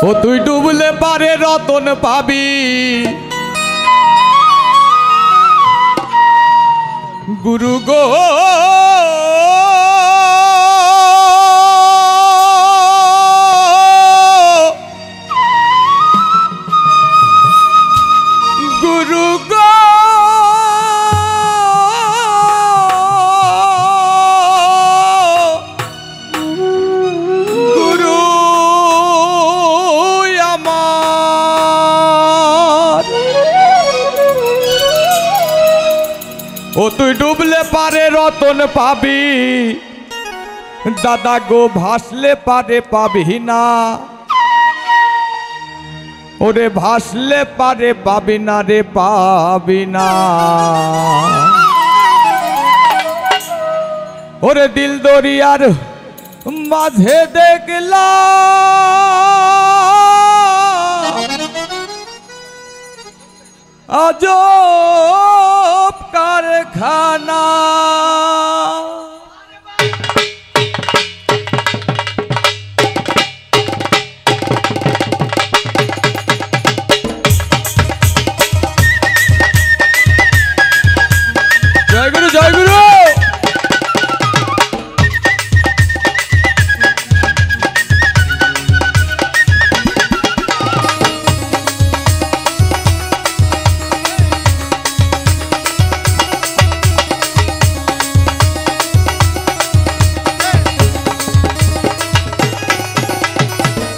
ও তুই ডুবলে পারে রতন পাবি, গুরু গো গুরু গো গুরু আমার, ও তুই ডুবলে পারে রতন পাবি, দাদা গো ভাসলে পারে পাবি না, ওরে ভাসলে পারে পাবি না রে পাবি না। ওরে দিল দরিয়ার মাঝে দেখলাম আজব কারখানা, জয় গুরু জয় গুরু।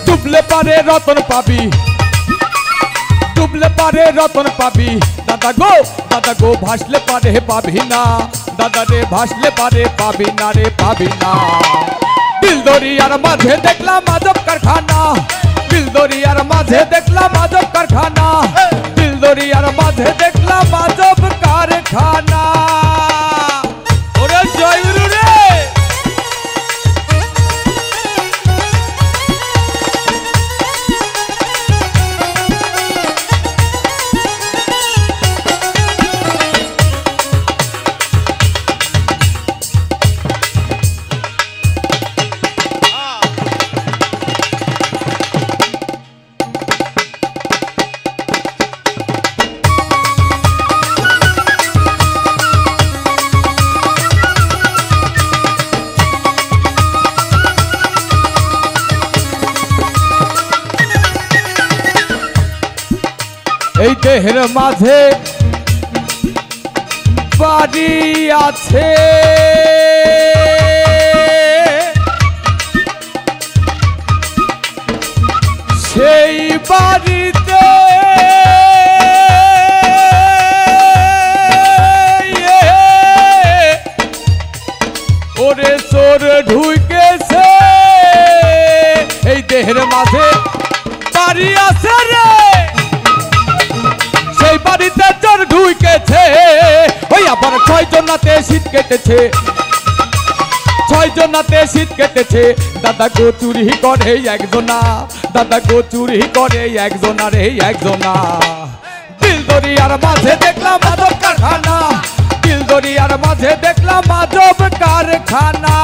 ডুবলে পারে রতন পাবি, ডুবলে পারে রতন পাবি, দাদা গো ভাসলে পারে পাবি না, দাদা রে ভাসলে পারে পাবি না রে পাবি না। দিল দরিয়ার মাঝে দেখলাম আজব কারখানা, দিল দরিয়ার মাঝে দেখলাম আজব কারখানা, দিল দরিয়ার মাঝে দেখলাম আজব কারখানা। ওরে জয় গুরু রে। এই দেহের মাঝে বাড়ি আছে, সেই বাড়িতে ওরে চোর ঢুকেছে, এই দেহের মাঝে বাড়ি আছে রে, সেই বাড়িতে চোর ঢুকেছে। ওই আবার 6 জনাতে শীত কেটেছে, 6 জনাতে শীত কেটেছে, দাদা গো চুরি করে একজনা, দাদা গো চুরি করে একজনা রে একজনা। দিল দরিয়ার মাঝে দেখলাম আজব কারখানা, দিল দরিয়ার মাঝে দেখলাম আজব কারখানা।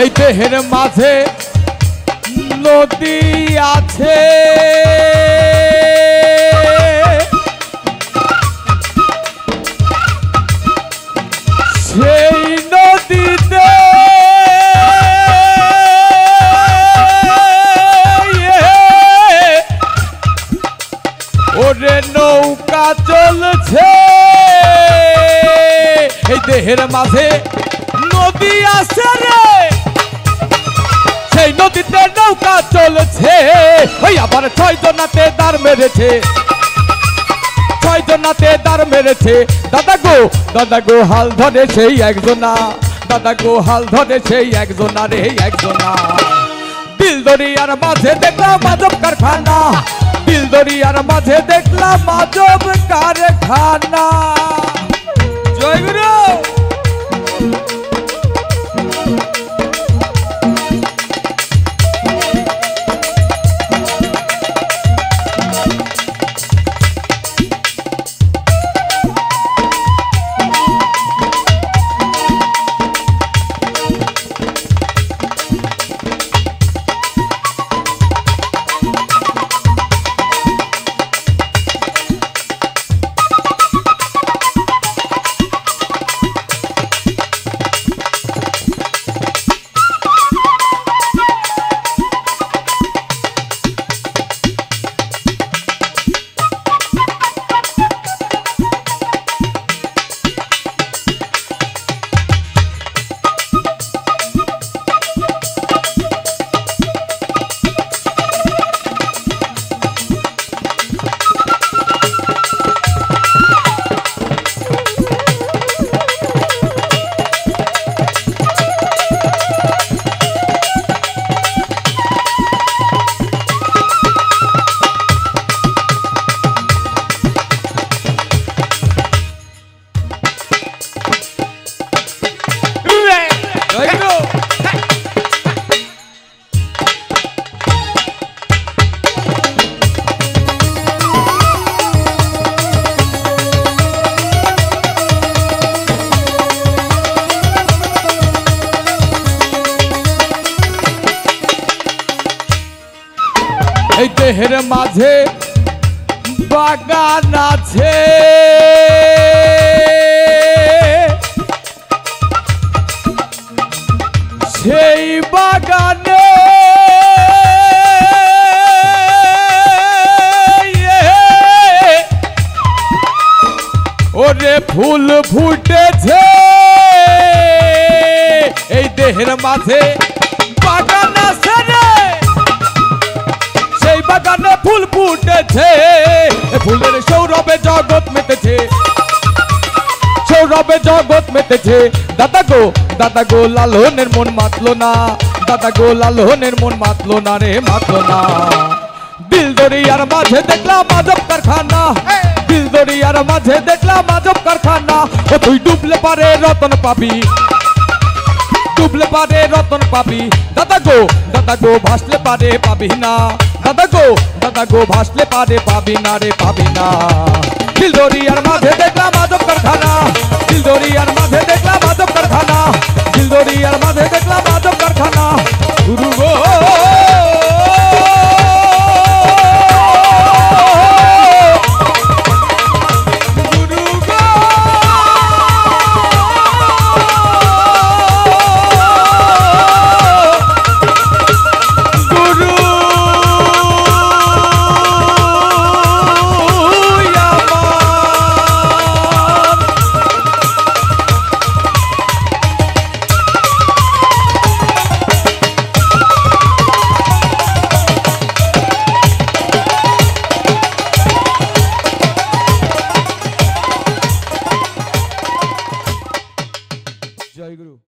এই দেহের মাঝে নদী আছে, সেই নদীতে ওরে নৌকা চলছে। এই দেহের মাঝে নদী আছে রে, সেই নদীতে নৌকা চলছে। ওই আবার 6 জনাতে দাঁড় মেরেছে, 6 জনাতে দাঁড় মেরেছে। দাদা গো হাল ধরে সেই একজনা, দাদা গো হাল ধরে সেই একজনা রে একজনা। দিলদরিয়ার মাঝে দেখলাম আজব কারখানা, দিলদরিয়ার মাঝে দেখলাম আজব কারখানা। জয় গুরু। এই দেহের মাঝে বাগান আছে, সেই বাগানে ওরে ফুল ফুটেছে। এই দেহের মাঝে বাগান আছে রে, সেই বাগানে ফুল ফুটেছে। ফুলের সৌরভে জগৎ মেতেছে, সৌরভে জগৎ মেতেছে। দাদা গো লালনের মন মাতলো না, দাদা গো লালনের মন মাতলো না রে মাতলো না। দিলদরিয়ার মাঝে দেখলাম আজব কারখানা, দিলদরিয়ার মাঝে দেখলাম আজব কারখানা। ও তুই ডুবলে পারে রতন পাবি, ডুবলে পারে রতন পাবি। দাদা গো ভাসলে পারে পাবি না, দাদা গো ভাসলে পারে পাবি না রে পাবি না। দিলদরিয়ার মাঝে